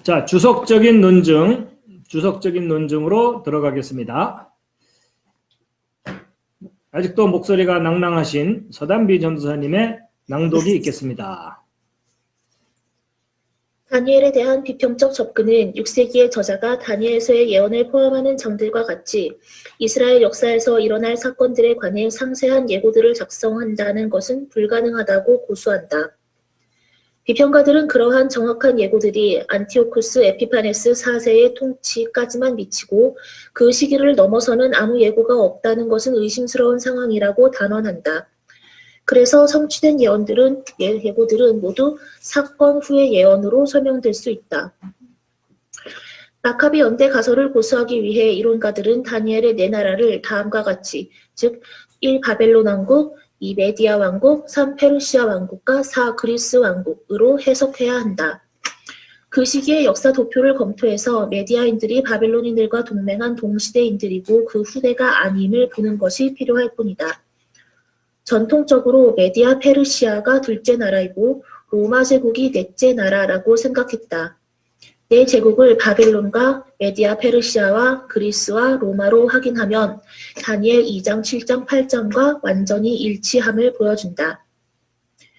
자, 주석적인 논증으로 들어가겠습니다. 아직도 목소리가 낭낭하신 서단비 전도사님의 낭독이 있겠습니다. 다니엘에 대한 비평적 접근은 6세기의 저자가 다니엘서의 예언을 포함하는 장들과 같이 이스라엘 역사에서 일어날 사건들에 관해 상세한 예고들을 작성한다는 것은 불가능하다고 고수한다. 비평가들은 그러한 정확한 예고들이 안티오쿠스 에피파네스 4세의 통치까지만 미치고 그 시기를 넘어서는 아무 예고가 없다는 것은 의심스러운 상황이라고 단언한다. 그래서 성취된 예고들은 모두 사건 후의 예언으로 설명될 수 있다. 마카비 연대 가설을 고수하기 위해 이론가들은 다니엘의 네 나라를 다음과 같이, 즉 1. 바벨론 왕국, 2. 메디아 왕국, 3. 페르시아 왕국과 4. 그리스 왕국으로 해석해야 한다. 그 시기의 역사 도표를 검토해서 메디아인들이 바벨론인들과 동맹한 동시대인들이고 그 후대가 아님을 보는 것이 필요할 뿐이다. 전통적으로 메디아 페르시아가 둘째 나라이고 로마 제국이 넷째 나라라고 생각했다. 네 제국을 바벨론과 메디아 페르시아와 그리스와 로마로 확인하면 다니엘 2장, 7장, 8장과 완전히 일치함을 보여준다.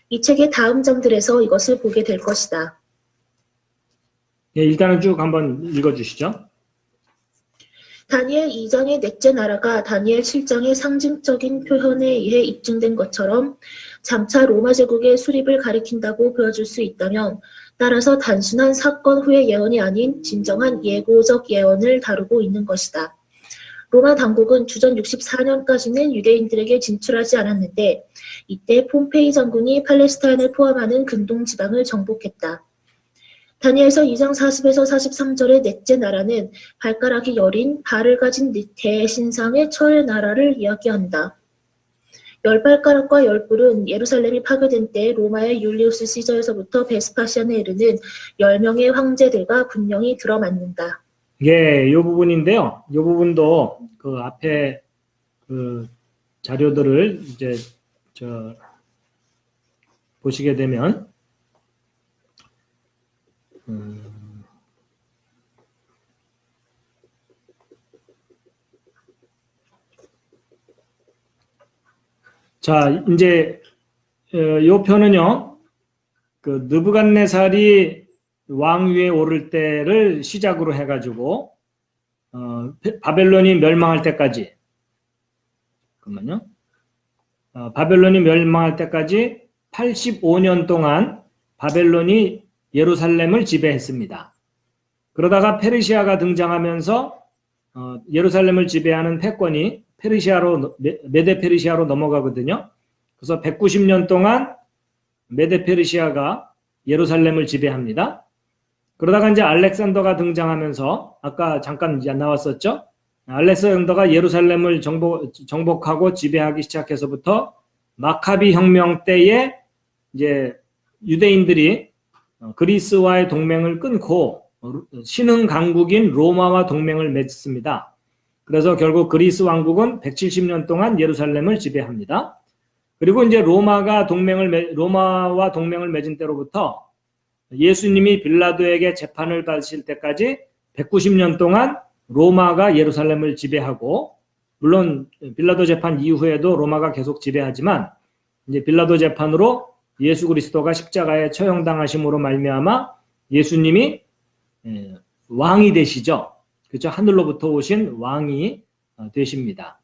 이 책의 다음 장들에서 이것을 보게 될 것이다. 예, 일단은 쭉 한번 읽어주시죠. 다니엘 2장의 넷째 나라가 다니엘 7장의 상징적인 표현에 의해 입증된 것처럼 장차 로마 제국의 수립을 가리킨다고 보여줄 수 있다면 따라서 단순한 사건 후의 예언이 아닌 진정한 예고적 예언을 다루고 있는 것이다. 로마 당국은 주전 64년까지는 유대인들에게 진출하지 않았는데 이때 폼페이 장군이 팔레스타인을 포함하는 근동 지방을 정복했다. 다니엘서 2장 40에서 43절의 넷째 나라는 발가락이 여린 발을 가진 대신상의 철의 나라를 이야기한다. 열 발가락과 열 뿔은 예루살렘이 파괴된 때 로마의 율리우스 시저에서부터 베스파시안에 이르는 10명의 황제들과 분명히 들어맞는다. 예, 이 부분인데요. 이 부분도 그 앞에 그 자료들을 이제 보시게 되면 자, 이제 요 편은요. 그 느부갓네살이 왕위에 오를 때를 시작으로 해 가지고 바벨론이 멸망할 때까지 잠깐만요. 바벨론이 멸망할 때까지 85년 동안 바벨론이 예루살렘을 지배했습니다. 그러다가 페르시아가 등장하면서 예루살렘을 지배하는 패권이 메데 페르시아로 넘어가거든요. 그래서 190년 동안 메데 페르시아가 예루살렘을 지배합니다. 그러다가 이제 알렉산더가 등장하면서 아까 잠깐 나왔었죠. 알렉산더가 예루살렘을 정복하고 지배하기 시작해서부터 마카비 혁명 때에 이제 유대인들이 그리스와의 동맹을 끊고 신흥 강국인 로마와 동맹을 맺습니다. 그래서 결국 그리스 왕국은 170년 동안 예루살렘을 지배합니다. 그리고 이제 로마와 동맹을 맺은 때로부터 예수님이 빌라도에게 재판을 받으실 때까지 190년 동안 로마가 예루살렘을 지배하고, 물론 빌라도 재판 이후에도 로마가 계속 지배하지만 이제 빌라도 재판으로 예수 그리스도가 십자가에 처형당하심으로 말미암아 예수님이 왕이 되시죠. 그렇죠? 하늘로부터 오신 왕이 되십니다.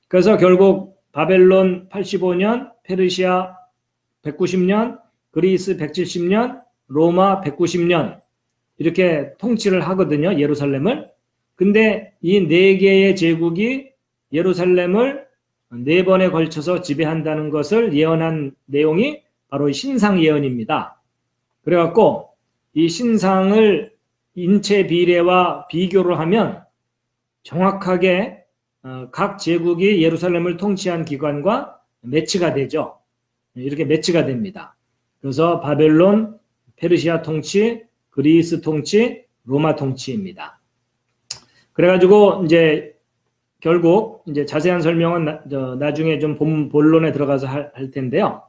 그래서 결국 바벨론 85년, 페르시아 190년, 그리스 170년, 로마 190년 이렇게 통치를 하거든요. 예루살렘을. 근데 이 네 개의 제국이 예루살렘을 네 번에 걸쳐서 지배한다는 것을 예언한 내용이 바로 신상 예언입니다. 그래갖고 이 신상을 인체 비례와 비교를 하면 정확하게 각 제국이 예루살렘을 통치한 기관과 매치가 되죠. 이렇게 매치가 됩니다. 그래서 바벨론, 페르시아 통치, 그리스 통치, 로마 통치입니다. 그래가지고 이제 결국 이제 자세한 설명은 나중에 좀 본론에 들어가서 할 텐데요.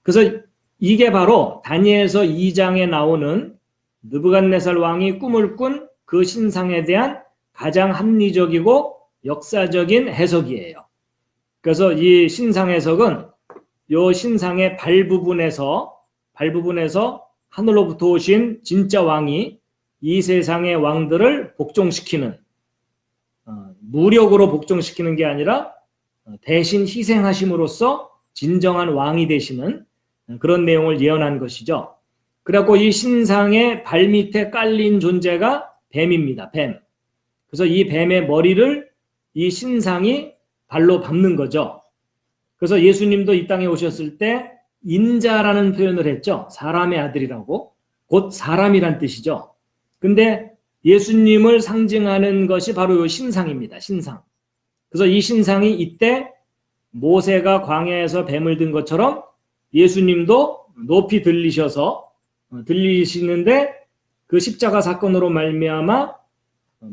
그래서 이게 바로 다니엘서 2장에 나오는 느부갓네살 왕이 꿈을 꾼 그 신상에 대한 가장 합리적이고 역사적인 해석이에요. 그래서 이 신상 해석은 이 신상의 발 부분에서 하늘로부터 오신 진짜 왕이 이 세상의 왕들을 복종시키는, 무력으로 복종시키는 게 아니라 대신 희생하심으로써 진정한 왕이 되시는 그런 내용을 예언한 것이죠. 그래갖고 이 신상의 발 밑에 깔린 존재가 뱀입니다. 뱀. 그래서 이 뱀의 머리를 이 신상이 발로 밟는 거죠. 그래서 예수님도 이 땅에 오셨을 때 인자라는 표현을 했죠. 사람의 아들이라고. 곧 사람이란 뜻이죠. 근데 예수님을 상징하는 것이 바로 이 신상입니다. 신상. 그래서 이 신상이 이때 모세가 광야에서 뱀을 든 것처럼 예수님도 높이 들리시는데 그 십자가 사건으로 말미암아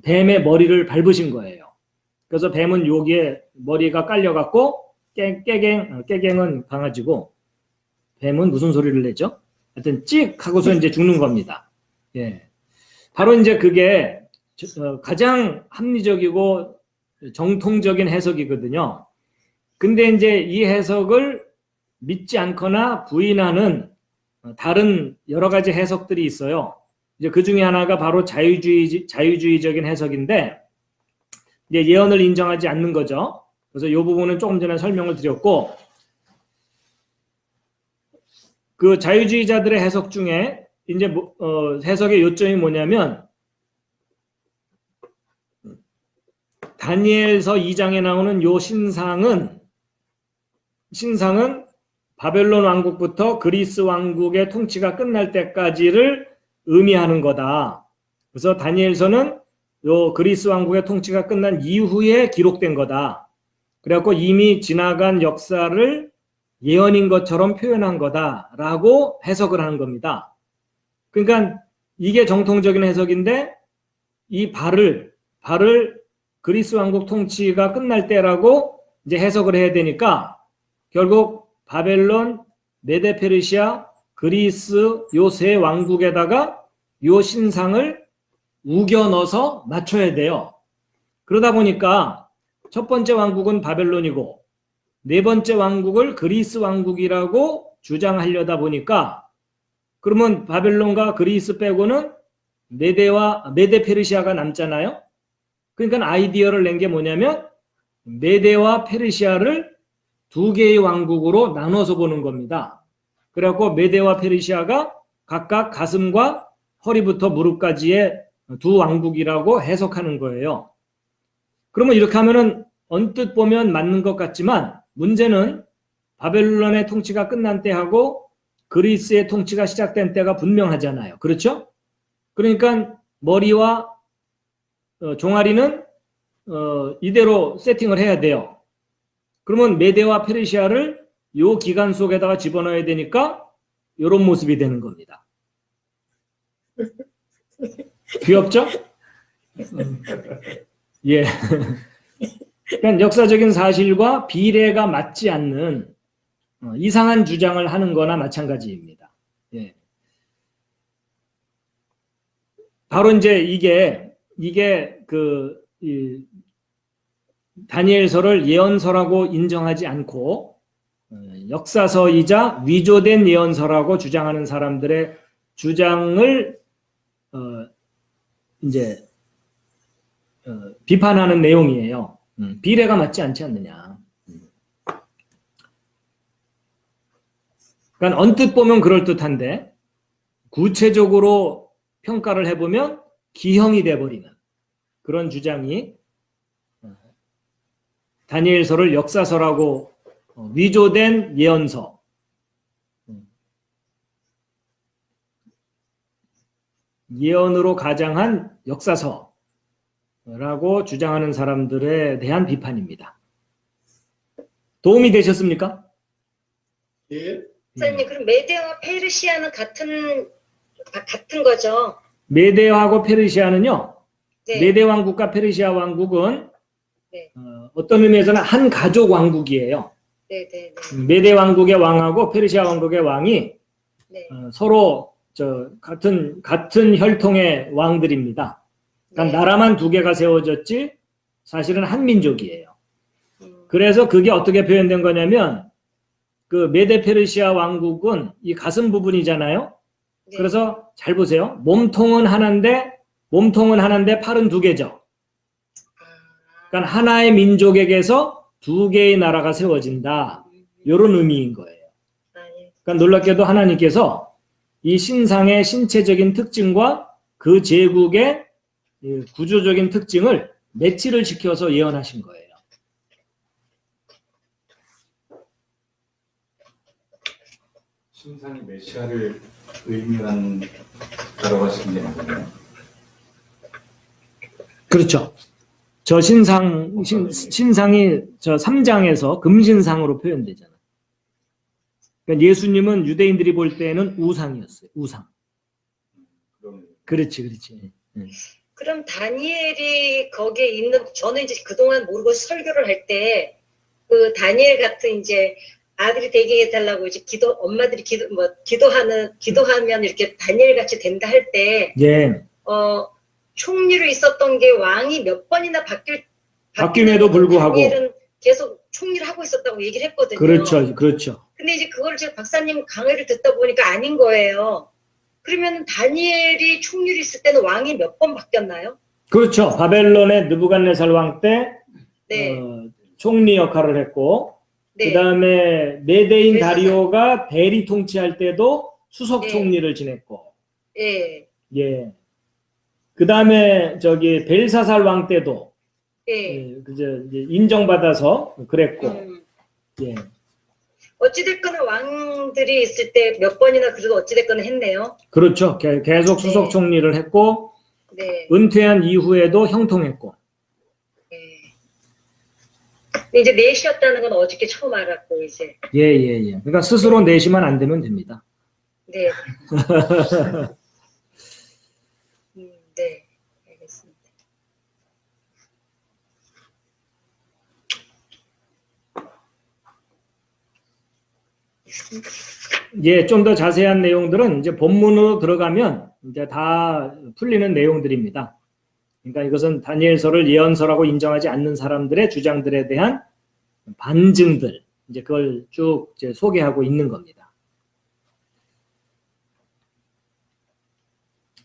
뱀의 머리를 밟으신 거예요. 그래서 뱀은 여기에 머리가 깔려갖고 깨갱은 강아지고 뱀은 무슨 소리를 내죠? 하여튼 찍 하고서 이제 죽는 겁니다. 예. 바로 이제 그게 가장 합리적이고 정통적인 해석이거든요. 근데 이제 이 해석을 믿지 않거나 부인하는 다른 여러 가지 해석들이 있어요. 이제 그 중에 하나가 바로 자유주의적인 해석인데, 이제 예언을 인정하지 않는 거죠. 그래서 이 부분은 조금 전에 설명을 드렸고, 그 자유주의자들의 해석 중에 이제 해석의 요점이 뭐냐면, 다니엘서 2장에 나오는 요 신상은 바벨론 왕국부터 그리스 왕국의 통치가 끝날 때까지를 의미하는 거다. 그래서 다니엘서는 요 그리스 왕국의 통치가 끝난 이후에 기록된 거다. 그래갖고 이미 지나간 역사를 예언인 것처럼 표현한 거다라고 해석을 하는 겁니다. 그러니까 이게 정통적인 해석인데, 이 발을 그리스 왕국 통치가 끝날 때라고 이제 해석을 해야 되니까 결국 바벨론, 메데페르시아, 그리스 요 세 왕국에다가 요 신상을 우겨 넣어서 맞춰야 돼요. 그러다 보니까 첫 번째 왕국은 바벨론이고 네 번째 왕국을 그리스 왕국이라고 주장하려다 보니까, 그러면 바벨론과 그리스 빼고는 메데페르시아가 남잖아요. 그러니까 아이디어를 낸 게 뭐냐면 메데와 페르시아를 두 개의 왕국으로 나눠서 보는 겁니다. 그래갖고 메데와 페르시아가 각각 가슴과 허리부터 무릎까지의 두 왕국이라고 해석하는 거예요. 그러면 이렇게 하면은 언뜻 보면 맞는 것 같지만, 문제는 바벨론의 통치가 끝난 때하고 그리스의 통치가 시작된 때가 분명하잖아요. 그렇죠? 그러니까 머리와 종아리는 이대로 세팅을 해야 돼요. 그러면 메데와 페르시아를 요 기간 속에다가 집어넣어야 되니까 이런 모습이 되는 겁니다. 귀엽죠? 예. 그러니까 역사적인 사실과 비례가 맞지 않는 이상한 주장을 하는 거나 마찬가지입니다. 예. 바로 이제 이게 다니엘서를 예언서라고 인정하지 않고 역사서이자 위조된 예언서라고 주장하는 사람들의 주장을 이제 비판하는 내용이에요. 비례가 맞지 않지 않느냐. 그러니까 언뜻 보면 그럴듯한데 구체적으로 평가를 해보면 기형이 돼버리는 그런 주장이 다니엘서를 역사서라고 위조된 예언서, 예언으로 가장한 역사서라고 주장하는 사람들에 대한 비판입니다. 도움이 되셨습니까? 예. 선생님, 그럼 메데와 페르시아는 같은 거죠? 메데하고 페르시아는요. 네. 메데 왕국과 페르시아 왕국은 네. 어떤 의미에서는 한 가족 왕국이에요. 네. 메데 왕국의 왕하고 페르시아 왕국의 왕이 네. 서로 같은 혈통의 왕들입니다. 그러니까 네. 나라만 두 개가 세워졌지 사실은 한 민족이에요. 음, 그래서 그게 어떻게 표현된 거냐면 그 메데 페르시아 왕국은 이 가슴 부분이잖아요. 네. 그래서 잘 보세요. 몸통은 하나인데 팔은 두 개죠. 아, 그러니까 하나의 민족에게서 두 개의 나라가 세워진다. 이런 의미인 거예요. 아, 예. 그러니까 놀랍게도 하나님께서 이 신상의 신체적인 특징과 그 제국의 이 구조적인 특징을 매치를 시켜서 예언하신 거예요. 신상이 메시아를 의미한 여러 가지 신앙이네요. 그렇죠. 저 신상이 저 3장에서 금신상으로 표현되잖아요. 그러니까 예수님은 유대인들이 볼 때는 우상이었어요. 우상. 그럼 그렇지. 그럼 다니엘이 거기에 있는, 저는 이제 그동안 모르고 설교를 할 때 그 다니엘 같은 이제 아들이 되게 해달라고 이제 엄마들이 기도하면 이렇게 다니엘 같이 된다 할 때, 예. 총리로 있었던 게 왕이 몇 번이나 바뀜에도 불구하고. 다니엘은 계속 총리를 하고 있었다고 얘기를 했거든요. 그렇죠. 근데 이제 그걸 제가 박사님 강의를 듣다 보니까 아닌 거예요. 그러면 다니엘이 총리로 있을 때는 왕이 몇 번 바뀌었나요? 그렇죠. 바벨론의 느부갓네살 왕 때 네. 총리 역할을 했고, 네. 그 다음에 메데인 그래서 다리오가 대리 통치할 때도 수석 네. 총리를 지냈고, 예. 예. 그 다음에 벨사살 왕 때도 예. 이제 인정받아서 그랬고, 예. 어찌됐거나 왕들이 있을 때 몇 번이나 그래도 어찌됐거나 했네요. 그렇죠. 계속 수석 네. 총리를 했고, 네. 은퇴한 이후에도 형통했고, 네. 근데 이제 넷이었다는 건 어저께 처음 알았고, 이제. 예. 그러니까 스스로 내시면 안 되면 됩니다. 네. 네. 알겠습니다. 예, 좀 더 자세한 내용들은 이제 본문으로 들어가면 이제 다 풀리는 내용들입니다. 그러니까 이것은 다니엘서를 예언서라고 인정하지 않는 사람들의 주장들에 대한 반증들, 이제 그걸 쭉 이제 소개하고 있는 겁니다.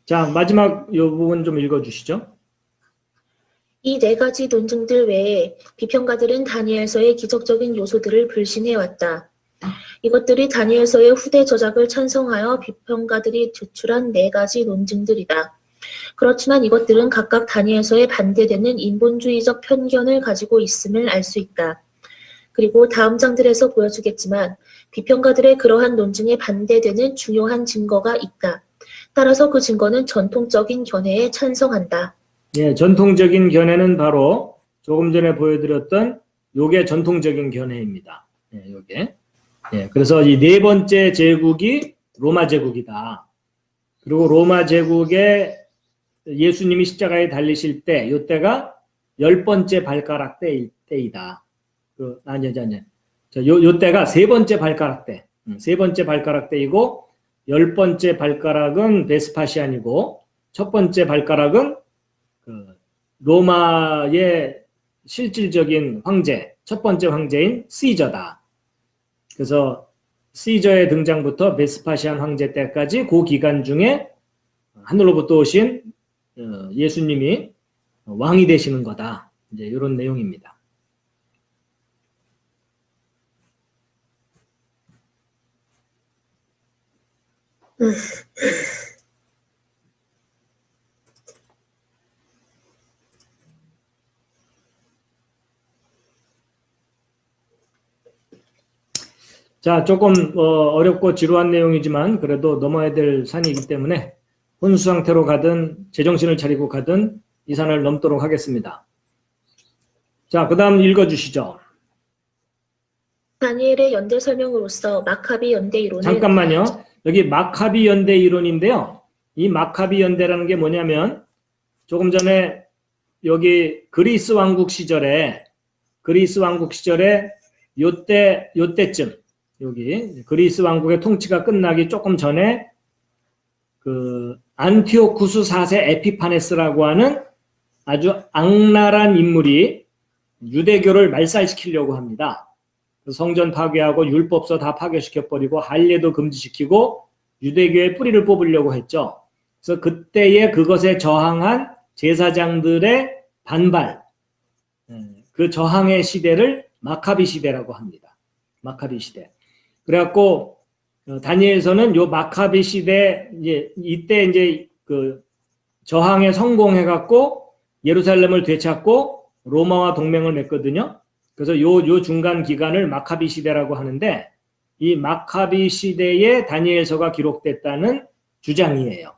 자, 마지막 이 부분 좀 읽어주시죠. 이 네 가지 논증들 외에 비평가들은 다니엘서의 기적적인 요소들을 불신해왔다. 이것들이 다니엘서의 후대 저작을 찬성하여 비평가들이 제출한 네 가지 논증들이다. 그렇지만 이것들은 각각 다니엘서에 반대되는 인본주의적 편견을 가지고 있음을 알 수 있다. 그리고 다음 장들에서 보여주겠지만 비평가들의 그러한 논증에 반대되는 중요한 증거가 있다. 따라서 그 증거는 전통적인 견해에 찬성한다. 예, 전통적인 견해는 바로 조금 전에 보여드렸던 요게 전통적인 견해입니다. 예, 요게. 예, 그래서 이 네 번째 제국이 로마 제국이다. 그리고 로마 제국에 예수님이 십자가에 달리실 때, 요때가 10번째 발가락 때이다. 요때가 세 번째 발가락 때. 세 번째 발가락 때이고, 10번째 발가락은 베스파시안이고, 첫 번째 발가락은 로마의 실질적인 황제, 첫 번째 황제인 시저다. 그래서 시저의 등장부터 베스파시안 황제 때까지 그 기간 중에 하늘로부터 오신 예수님이 왕이 되시는 거다. 이제 이런 내용입니다. 자, 조금 어렵고 지루한 내용이지만 그래도 넘어야 될 산이기 때문에 혼수 상태로 가든 제정신을 차리고 가든 이 산을 넘도록 하겠습니다. 자, 그 다음 읽어주시죠. 다니엘의 연대 설명으로서 마카비 연대 이론은 잠깐만요. 여기 마카비 연대 이론인데요. 이 마카비 연대라는 게 뭐냐면 조금 전에 여기 그리스 왕국 시절에 요때쯤 여기 그리스 왕국의 통치가 끝나기 조금 전에 그 안티오쿠스 4세 에피파네스라고 하는 아주 악랄한 인물이 유대교를 말살시키려고 합니다. 성전 파괴하고 율법서 다 파괴시켜버리고 할례도 금지시키고 유대교의 뿌리를 뽑으려고 했죠. 그래서 그때의 그것에 저항한 제사장들의 반발, 그 저항의 시대를 마카비 시대라고 합니다. 마카비 시대. 그래갖고 다니엘서는 요 마카비 시대 이때 이제 그 저항에 성공해갖고 예루살렘을 되찾고 로마와 동맹을 맺거든요. 그래서 요 중간 기간을 마카비 시대라고 하는데 이 마카비 시대에 다니엘서가 기록됐다는 주장이에요.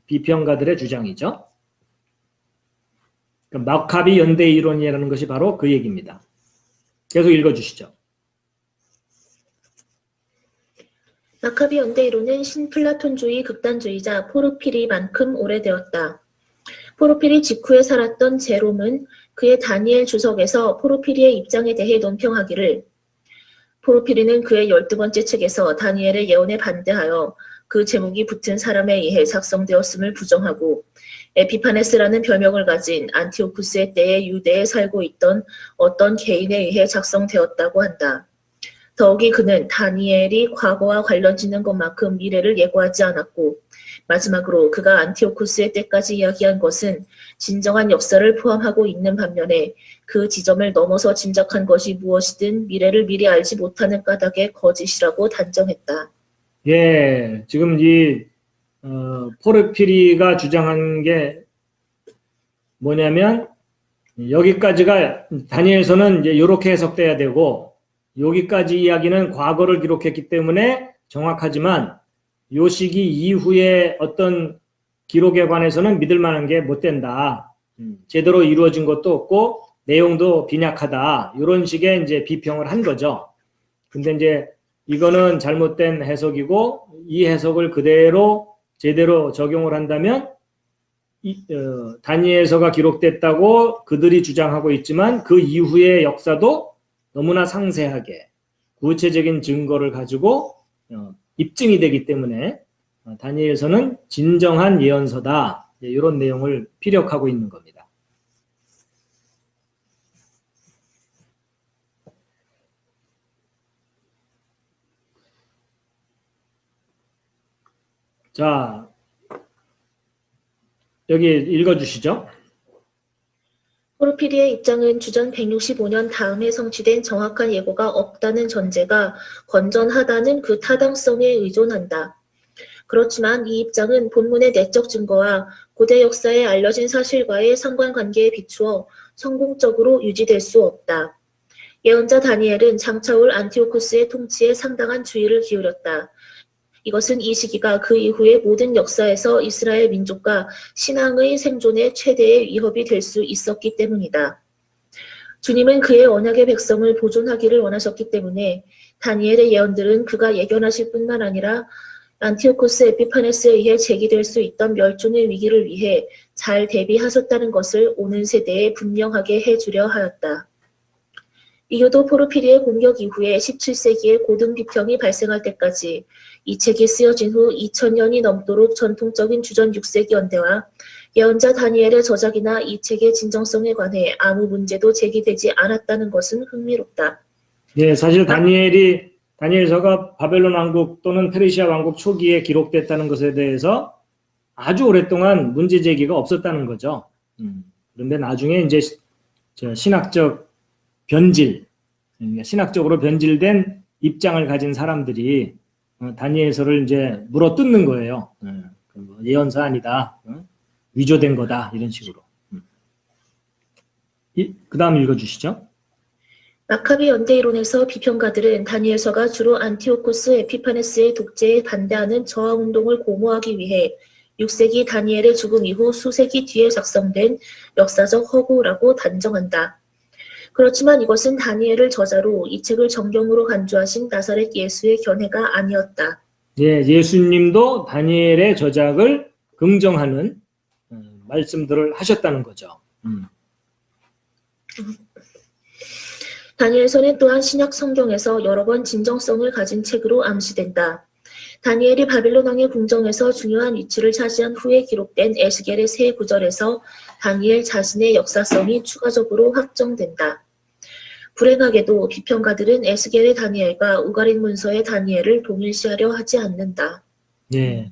비평가들의 주장이죠. 마카비 연대 이론이라는 것이 바로 그 얘기입니다. 계속 읽어주시죠. 마카비 연대 이론은 신플라톤주의 극단주의자 포르피리만큼 오래되었다. 포르피리 직후에 살았던 제롬은 그의 다니엘 주석에서 포르피리의 입장에 대해 논평하기를 포르피리는 그의 12번째 책에서 다니엘의 예언에 반대하여 그 제목이 붙은 사람에 의해 작성되었음을 부정하고 에피파네스라는 별명을 가진 안티오쿠스의 때에 유대에 살고 있던 어떤 개인에 의해 작성되었다고 한다. 더욱이 그는 다니엘이 과거와 관련 짓는 것만큼 미래를 예고하지 않았고 마지막으로 그가 안티오쿠스의 때까지 이야기한 것은 진정한 역사를 포함하고 있는 반면에 그 지점을 넘어서 짐작한 것이 무엇이든 미래를 미리 알지 못하는 까닭의 거짓이라고 단정했다. 예, 지금 이 포르피리가 주장한 게 뭐냐면 여기까지가 다니엘서는 이제 이렇게 해석돼야 되고 여기까지 이야기는 과거를 기록했기 때문에 정확하지만 요 시기 이후에 어떤 기록에 관해서는 믿을 만한 게 못 된다. 제대로 이루어진 것도 없고 내용도 빈약하다. 이런 식의 이제 비평을 한 거죠. 근데 이제 이거는 잘못된 해석이고 이 해석을 그대로 제대로 적용을 한다면 다니엘서가 기록됐다고 그들이 주장하고 있지만 그 이후의 역사도 너무나 상세하게 구체적인 증거를 가지고 입증이 되기 때문에 다니엘서는 진정한 예언서다. 이런 내용을 피력하고 있는 겁니다. 자, 여기 읽어주시죠. 포르피리의 입장은 주전 165년 다음에 성취된 정확한 예고가 없다는 전제가 건전하다는 그 타당성에 의존한다. 그렇지만 이 입장은 본문의 내적 증거와 고대 역사에 알려진 사실과의 상관관계에 비추어 성공적으로 유지될 수 없다. 예언자 다니엘은 장차올 안티오쿠스의 통치에 상당한 주의를 기울였다. 이것은 이 시기가 그 이후의 모든 역사에서 이스라엘 민족과 신앙의 생존에 최대의 위협이 될 수 있었기 때문이다. 주님은 그의 언약의 백성을 보존하기를 원하셨기 때문에 다니엘의 예언들은 그가 예견하실 뿐만 아니라 안티오쿠스 에피파네스에 의해 제기될 수 있던 멸종의 위기를 위해 잘 대비하셨다는 것을 오는 세대에 분명하게 해주려 하였다. 이교도 포르피리의 공격 이후에 17세기의 고등 비평이 발생할 때까지 이 책이 쓰여진 후 2000년이 넘도록 전통적인 주전 6세기 연대와 예언자 다니엘의 저작이나 이 책의 진정성에 관해 아무 문제도 제기되지 않았다는 것은 흥미롭다. 예, 사실 다니엘서가 바벨론 왕국 또는 페르시아 왕국 초기에 기록됐다는 것에 대해서 아주 오랫동안 문제 제기가 없었다는 거죠. 그런데 나중에 이제 신학적 변질, 신학적으로 변질된 입장을 가진 사람들이 다니엘서를 이제 물어뜯는 거예요. 예언서 아니다, 위조된 거다 이런 식으로. 그 다음 읽어주시죠. 마카비 연대 이론에서 비평가들은 다니엘서가 주로 안티오쿠스 에피파네스의 독재에 반대하는 저항운동을 고무하기 위해 6세기 다니엘의 죽음 이후 수세기 뒤에 작성된 역사적 허구라고 단정한다. 그렇지만 이것은 다니엘을 저자로 이 책을 정경으로 간주하신 나사렛 예수의 견해가 아니었다. 예, 예수님도 다니엘의 저작을 긍정하는 말씀들을 하셨다는 거죠. 다니엘서는 또한 신약 성경에서 여러 번 진정성을 가진 책으로 암시된다. 다니엘이 바빌론 왕의 궁정에서 중요한 위치를 차지한 후에 기록된 에스겔의 세 구절에서 다니엘 자신의 역사성이 추가적으로 확정된다. 불행하게도 비평가들은 에스겔의 다니엘과 우가린 문서의 다니엘을 동일시하려 하지 않는다. 예.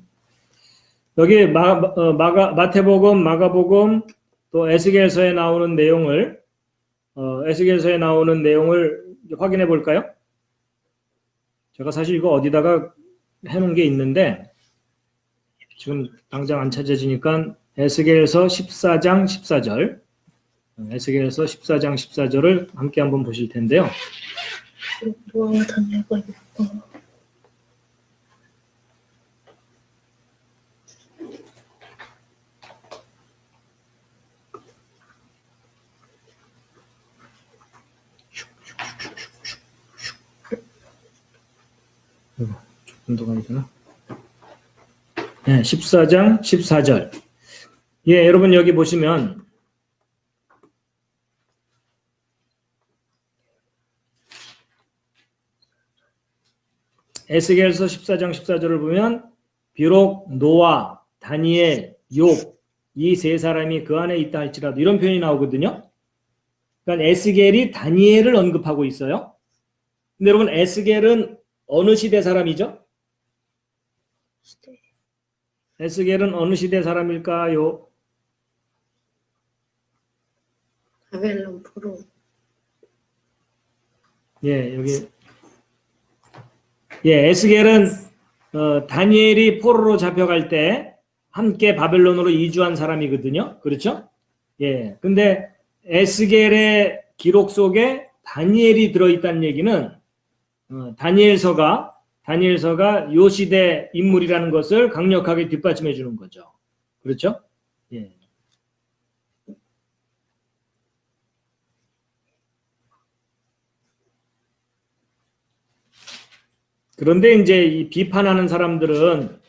여기 마태복음, 마가복음, 또 에스겔서에 나오는 내용을 확인해 볼까요? 제가 사실 이거 어디다가 해놓은 게 있는데 지금 당장 안 찾아지니까 에스겔서 14장 14절, 에스겔서 14장 14절을 함께 한번 보실 텐데요. 노아와 다니엘과 욥과 조금 더 가야 되나? 네, 14장 14절. 예, 여러분 여기 보시면 에스겔서 14장 14절을 보면 비록 노아, 다니엘, 욥 이 세 사람이 그 안에 있다 할지라도 이런 표현이 나오거든요. 그러니까 에스겔이 다니엘을 언급하고 있어요. 근데 여러분 에스겔은 어느 시대 사람이죠? 에스겔은 어느 시대 사람일까요? 바벨론 포로. 예, 여기 에스겔은 다니엘이 포로로 잡혀갈 때 함께 바벨론으로 이주한 사람이거든요. 그렇죠? 예. 근데 에스겔의 기록 속에 다니엘이 들어있다는 얘기는 다니엘서가 요 시대 인물이라는 것을 강력하게 뒷받침해 주는 거죠. 그렇죠? 예. 그런데 이제 이 비판하는 사람들은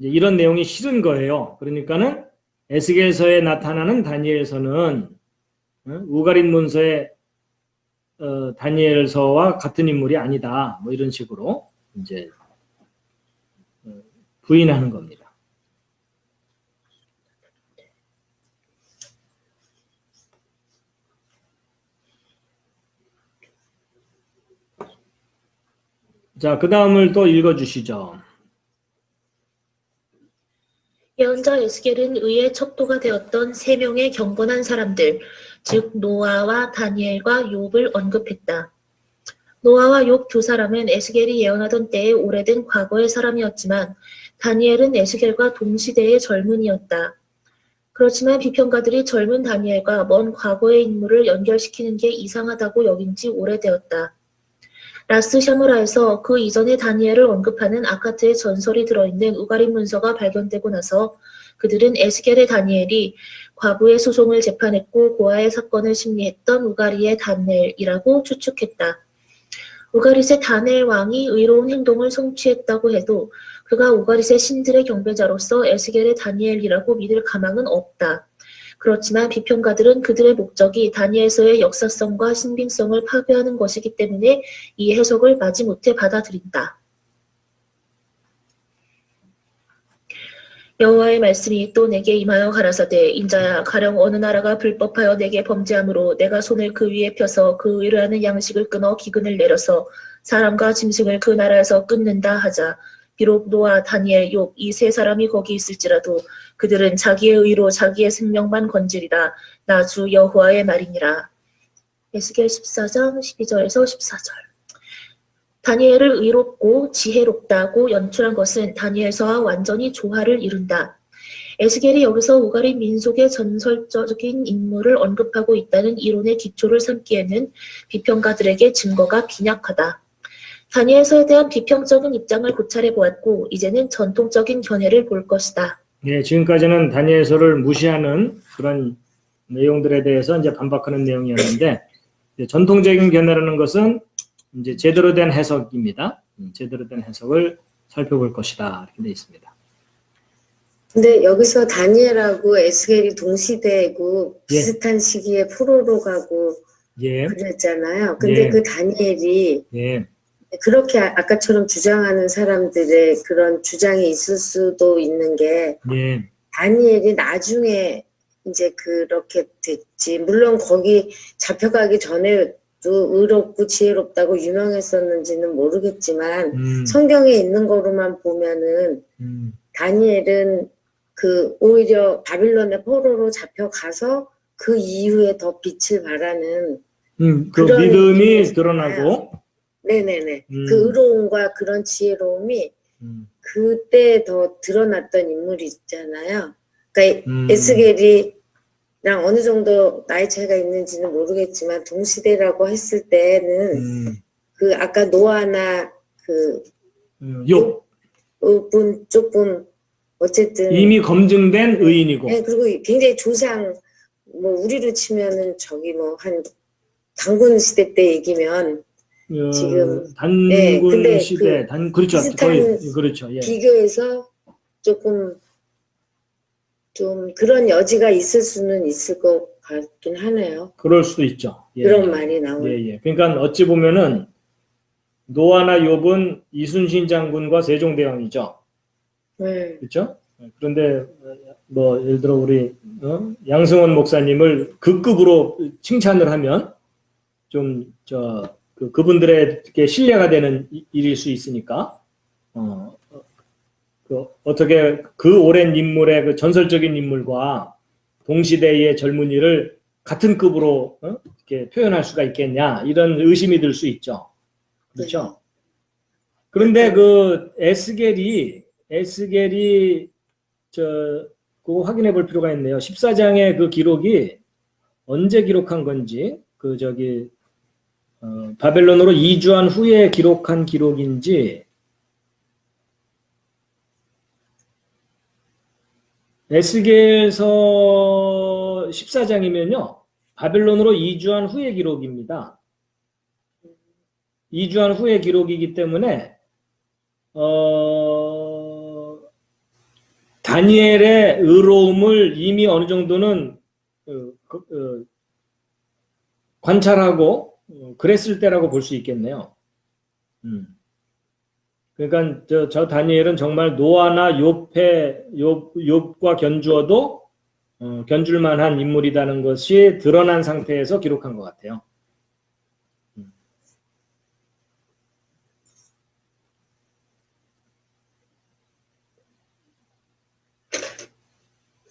이제 이런 내용이 싫은 거예요. 그러니까는 에스겔서에 나타나는 다니엘서는 우가린 문서의 다니엘서와 같은 인물이 아니다. 뭐 이런 식으로 이제 부인하는 겁니다. 자, 그 다음을 또 읽어주시죠. 예언자 에스겔은 의의 척도가 되었던 세 명의 경건한 사람들, 즉 노아와 다니엘과 욥을 언급했다. 노아와 욥 두 사람은 에스겔이 예언하던 때의 오래된 과거의 사람이었지만 다니엘은 에스겔과 동시대의 젊은이였다. 그렇지만 비평가들이 젊은 다니엘과 먼 과거의 인물을 연결시키는 게 이상하다고 여긴 지 오래되었다. 라스 샤무라에서 그 이전의 다니엘을 언급하는 아카트의 전설이 들어있는 우가린 문서가 발견되고 나서 그들은 에스겔의 다니엘이 과부의 소송을 재판했고 고아의 사건을 심리했던 우가리의 다니엘이라고 추측했다. 우가릿의 다니엘 왕이 의로운 행동을 성취했다고 해도 그가 우가릿의 신들의 경배자로서 에스겔의 다니엘이라고 믿을 가망은 없다. 그렇지만 비평가들은 그들의 목적이 다니엘서의 역사성과 신빙성을 파괴하는 것이기 때문에 이 해석을 마지못해 받아들인다. 여호와의 말씀이 또 내게 임하여 가라사대 인자야 가령 어느 나라가 불법하여 내게 범죄함으로 내가 손을 그 위에 펴서 그 의뢰하는 양식을 끊어 기근을 내려서 사람과 짐승을 그 나라에서 끊는다 하자. 비록 노아, 다니엘, 욥 이 세 사람이 거기 있을지라도 그들은 자기의 의로 자기의 생명만 건지리라. 나 주 여호와의 말이니라. 에스겔 14장 12절에서 14절. 다니엘을 의롭고 지혜롭다고 연출한 것은 다니엘서와 완전히 조화를 이룬다. 에스겔이 여기서 우가리 민족의 전설적인 인물을 언급하고 있다는 이론의 기초를 삼기에는 비평가들에게 증거가 빈약하다. 다니엘서에 대한 비평적인 입장을 고찰해 보았고 이제는 전통적인 견해를 볼 것이다. 예, 지금까지는 다니엘서를 무시하는 그런 내용들에 대해서 이제 반박하는 내용이었는데 전통적인 견해라는 것은 이제 제대로 된 해석입니다. 제대로 된 해석을 살펴볼 것이다. 이렇게 되어 있습니다. 근데 여기서 다니엘하고 에스겔이 동시대고 비슷한 시기에 포로로 가고 예. 그랬잖아요. 근데 예. 그 다니엘이 예. 그렇게 아까처럼 주장하는 사람들의 그런 주장이 있을 수도 있는 게 예. 다니엘이 나중에 이제 그렇게 됐지. 물론 거기 잡혀가기 전에도 의롭고 지혜롭다고 유명했었는지는 모르겠지만 성경에 있는 거로만 보면은 다니엘은 그 오히려 바빌론의 포로로 잡혀가서 그 이후에 더 빛을 발하는 그 그런 믿음이 느낌이었어요. 드러나고, 네네네. 그 의로움과 그런 지혜로움이 그때 더 드러났던 인물이 있잖아요. 그러니까 에스겔이랑 어느 정도 나이 차이가 있는지는 모르겠지만 동시대라고 했을 때는 그 아까 노아나 그 욥 분 조금 어쨌든 이미 검증된 의인이고, 네, 그리고 굉장히 조상 뭐 우리로 치면은 저기 뭐 한 단군 시대 때 얘기면 지금 단군 네, 근데 시대, 그렇죠, 비슷한 거의 그렇죠. 예. 비교해서 조금 좀 그런 여지가 있을 수는 있을 것 같긴 하네요. 그럴 수도 있죠. 예. 그런 말이 나오는. 예. 그러니까 어찌 보면은 노아나 욥은 이순신 장군과 세종대왕이죠. 그렇죠? 그런데 뭐 예를 들어 우리 양승원 목사님을 그 급으로 칭찬을 하면 좀 그분들에게 신뢰가 되는 일일 수 있으니까 어떻게 그 오랜 인물의 그 전설적인 인물과 동시대의 젊은이를 같은 급으로 이렇게 표현할 수가 있겠냐 이런 의심이 들 수 있죠. 그렇죠? 그런데 그 에스겔이 그거 확인해 볼 필요가 있네요. 14장의 그 기록이 언제 기록한 건지 바벨론으로 이주한 후에 기록한 기록인지 에스겔서 14장이면요. 바벨론으로 이주한 후의 기록입니다. 이주한 후의 기록이기 때문에 다니엘의 의로움을 이미 어느 정도는 관찰하고 그랬을 때라고 볼 수 있겠네요. 그러니까 저 다니엘은 정말 노아나 욥과 견주어도 견줄 만한 인물이라는 것이 드러난 상태에서 기록한 것 같아요.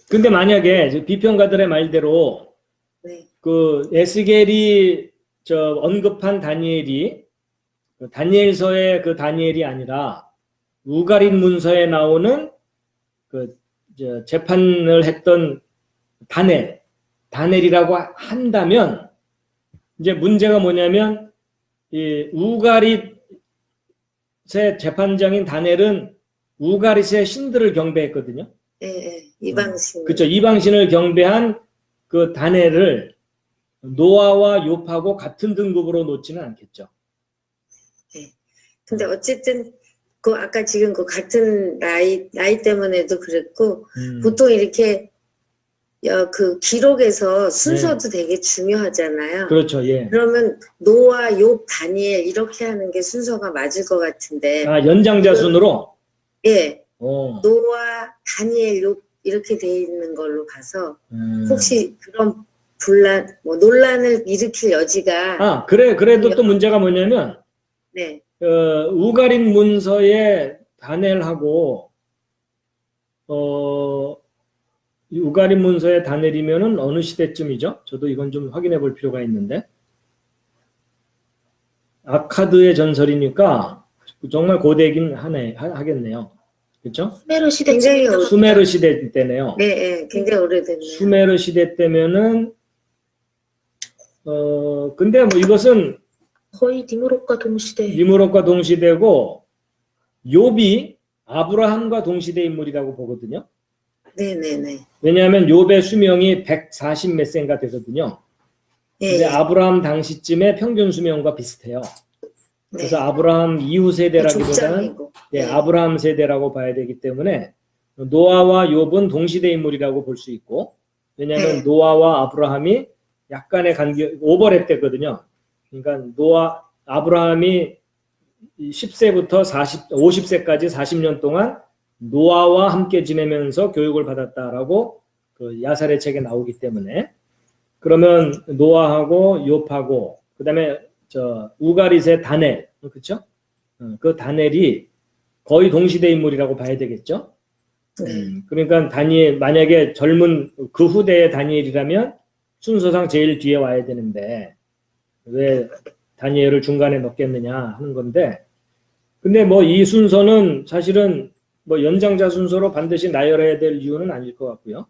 근데 만약에 비평가들의 말대로 그 에스겔이 언급한 다니엘이 다니엘서의 그 다니엘이 아니라 우가린 문서에 나오는 재판을 했던 다니엘이라고 한다면 이제 문제가 뭐냐면 이 우가릿의 재판장인 다니엘은 우가릿의 신들을 경배했거든요. 이방신. 그렇죠. 이방신을 경배한 그 다니엘을 노아와 욥하고 같은 등급으로 놓지는 않겠죠. 근데 어쨌든 그 아까 지금 그 같은 나이 때문에도 그랬고 보통 이렇게 그 기록에서 순서도 되게 중요하잖아요. 그렇죠. 예. 그러면 노아, 욥, 다니엘 이렇게 하는 게 순서가 맞을 것 같은데. 연장자 순으로? 예. 노아, 다니엘, 욥 이렇게 돼 있는 걸로 봐서 혹시 그런 논란을 일으킬 여지가. 그래도 또 문제가 뭐냐면 네. 우가린 문서의 다니엘하고 우가린 문서의 다니엘이면은 어느 시대쯤이죠? 저도 이건 좀 확인해 볼 필요가 있는데 아카드의 전설이니까 정말 고대이긴 하겠네요. 그렇죠? 수메르 시대 때네요. 네, 굉장히 오래됐네요. 수메르 시대 때면은 근데 뭐 이것은 거의 니무롯과 동시대고 욥이 아브라함과 동시대 인물이라고 보거든요. 네네네. 왜냐하면 욥의 수명이 140 몇 세인가 되거든요. 근데 아브라함 당시쯤에 평균 수명과 비슷해요. 그래서 아브라함 이후 세대라기보다는 아브라함 세대라고 봐야 되기 때문에 노아와 욥은 동시대 인물이라고 볼 수 있고 왜냐하면 노아와 아브라함이 약간의 간격 오버랩 됐거든요. 그러니까 아브라함이 10세부터 50세까지 40년 동안 노아와 함께 지내면서 교육을 받았다라고 그 야살의 책에 나오기 때문에, 그러면 노아하고 욥하고 그다음에 저 우가릿의 다넬, 그렇죠? 그 다넬이 거의 동시대 인물이라고 봐야 되겠죠. 그러니까 다니엘, 만약에 젊은 그 후대의 다니엘이라면 순서상 제일 뒤에 와야 되는데 왜 다니엘을 중간에 넣겠느냐 하는 건데, 근데 뭐 이 순서는 사실은 뭐 연장자 순서로 반드시 나열해야 될 이유는 아닐 것 같고요.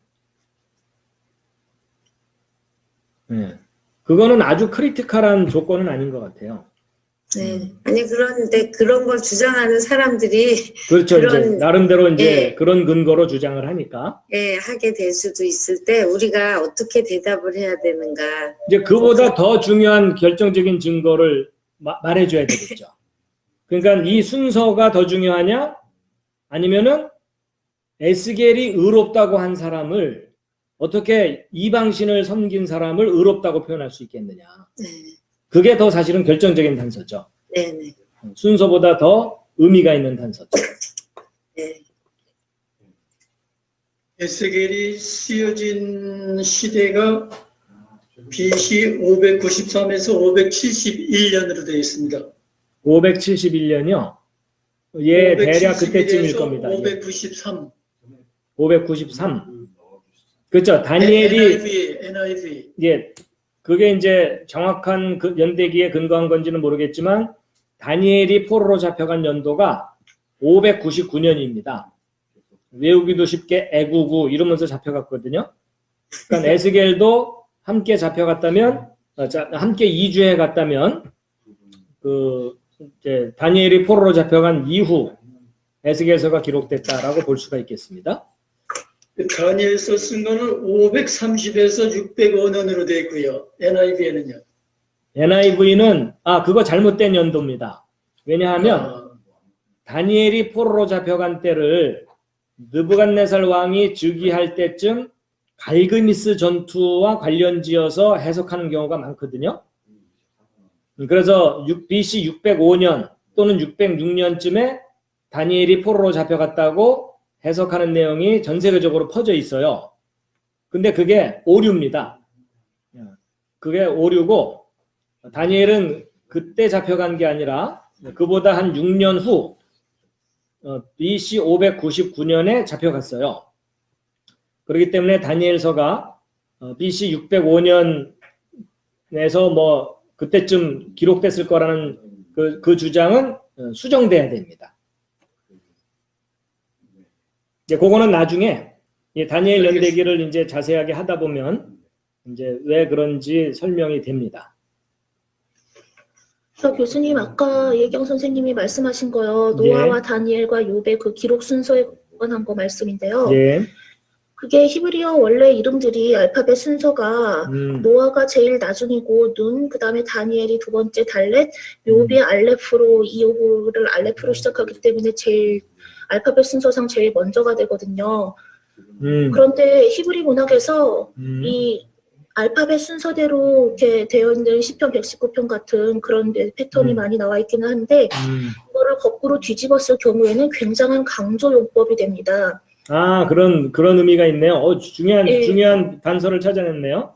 네. 그거는 아주 크리티컬한 조건은 아닌 것 같아요. 네. 아니 그런데 그런 걸 주장하는 사람들이 그렇죠. 이제 그런, 나름대로 이제 예. 그런 근거로 주장을 하니까. 예, 하게 될 수도 있을 때 우리가 어떻게 대답을 해야 되는가. 이제 그보다 더 중요한 결정적인 증거를 말해줘야 되겠죠. 그러니까 이 순서가 더 중요하냐? 아니면은 에스겔이 의롭다고 한 사람을 어떻게 이방신을 섬긴 사람을 의롭다고 표현할 수 있겠느냐? 네, 그게 더 사실은 결정적인 단서죠. 네, 네. 순서보다 더 의미가 있는 단서죠. 네. 에스겔이 쓰여진 시대가 BC 593에서 571년으로 되어 있습니다. 571년이요. 예, 대략 그때쯤일 겁니다. 593. 593. 그렇죠. 다니엘이 NIV. 예, 그게 이제 정확한 그 연대기에 근거한 건지는 모르겠지만 다니엘이 포로로 잡혀간 연도가 599년입니다. 외우기도 쉽게 애구구 이러면서 잡혀갔거든요. 그러니까 에스겔도 함께 잡혀갔다면, 함께 이주해 갔다면 그 이제 다니엘이 포로로 잡혀간 이후 에스겔서가 기록됐다라고 볼 수가 있겠습니다. 다니엘서 쓴 거는 530에서 605년으로 되어 있고요. NIV에는요. NIV는 그거 잘못된 연도입니다. 왜냐하면 다니엘이 포로로 잡혀간 때를 느부갓네살 왕이 즉위할 때쯤 갈그미스 전투와 관련지어서 해석하는 경우가 많거든요. 그래서 BC 605년 또는 606년쯤에 다니엘이 포로로 잡혀갔다고 해석하는 내용이 전 세계적으로 퍼져 있어요. 근데 그게 오류입니다. 그게 오류고, 다니엘은 그때 잡혀간 게 아니라 그보다 한 6년 후 BC 599년에 잡혀갔어요. 그렇기 때문에 다니엘서가 BC 605년에서 뭐 그때쯤 기록됐을 거라는 그 주장은 수정돼야 됩니다. 이제 그거는 나중에 다니엘 연대기를 이제 자세하게 하다 보면 이제 왜 그런지 설명이 됩니다. 교수님, 아까 예경 선생님이 말씀하신 거요. 노아와 예. 다니엘과 욥의 그 기록 순서에 관한 거 말씀인데요. 예. 그게 히브리어 원래 이름들이 알파벳 순서가 노아가 제일 나중이고 그다음에 다니엘이 두 번째 달렛, 욥이 알레프로, 이오브를 알레프로 시작하기 때문에 제일 알파벳 순서상 제일 먼저가 되거든요. 그런데 히브리 문학에서 이 알파벳 순서대로 이렇게 되어 있는 시편 119편 같은 그런 패턴이 많이 나와 있기는 한데 이거를 거꾸로 뒤집었을 경우에는 굉장한 강조 용법이 됩니다. 그런 의미가 있네요. 예. 중요한 단서를 찾아냈네요.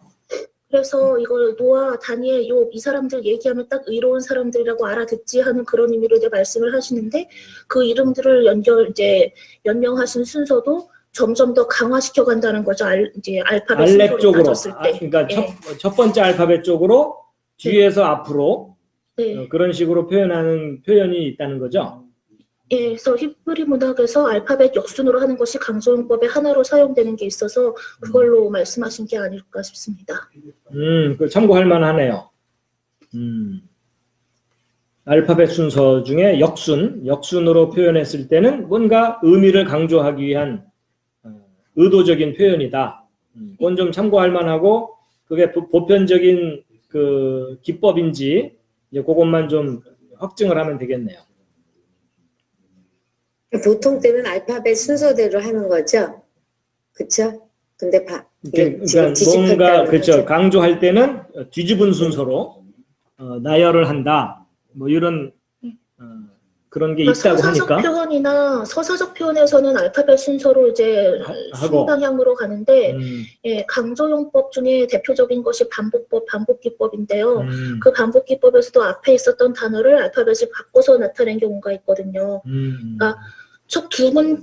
그래서 이걸 노아, 다니엘, 욥 이 사람들 얘기하면 딱 의로운 사람들이라고 알아듣지 하는 그런 의미로 이제 말씀을 하시는데, 그 이름들을 연명하신 순서도 점점 더 강화시켜 간다는 거죠. 이제 알파벳 알렙 순서로 쪽으로. 따졌을 때. 그러니까 예. 첫 번째 알파벳 쪽으로 뒤에서 앞으로 네. 그런 식으로 표현하는 표현이 있다는 거죠. 예, 그래서 히브리 문학에서 알파벳 역순으로 하는 것이 강조용법의 하나로 사용되는 게 있어서 그걸로 말씀하신 게 아닐까 싶습니다. 그 참고할 만하네요. 알파벳 순서 중에 역순으로 표현했을 때는 뭔가 의미를 강조하기 위한 의도적인 표현이다. 그건 좀 참고할 만하고, 그게 보편적인 그 기법인지 이제 그것만 좀 확증을 하면 되겠네요. 보통 때는 알파벳 순서대로 하는 거죠. 그렇죠? 근데 지금 그러니까 뭔가 뒤집혔다는 그렇죠. 거죠. 강조할 때는 뒤집은 순서로 나열을 한다. 뭐 이런 그런 게 있다고 서사적 하니까 표현이나 서사적 표현에서는 알파벳 순서로 이제 하고. 순방향으로 가는데 음, 예, 강조용법 중에 대표적인 것이 반복법, 반복기법인데요. 음, 그 반복기법에서도 앞에 있었던 단어를 알파벳을 바꿔서 나타낸 경우가 있거든요. 그러니까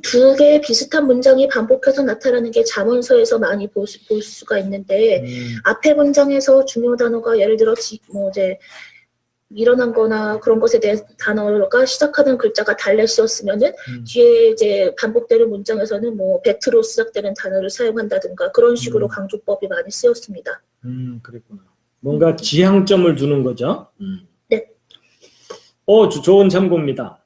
두 개의 비슷한 문장이 반복해서 나타나는 게 잠언서에서 많이 볼 수가 있는데 앞에 문장에서 중요 단어가 예를 들어 뭐 이제 일어난 거나 그런 것에 대한 단어가 시작하는 글자가 달래시였으면은 뒤에 이제 반복되는 문장에서는 뭐 배트로 시작되는 단어를 사용한다든가 그런 식으로 강조법이 많이 쓰였습니다. 그랬구나. 뭔가 지향점을 두는 거죠. 네. 좋은 참고입니다.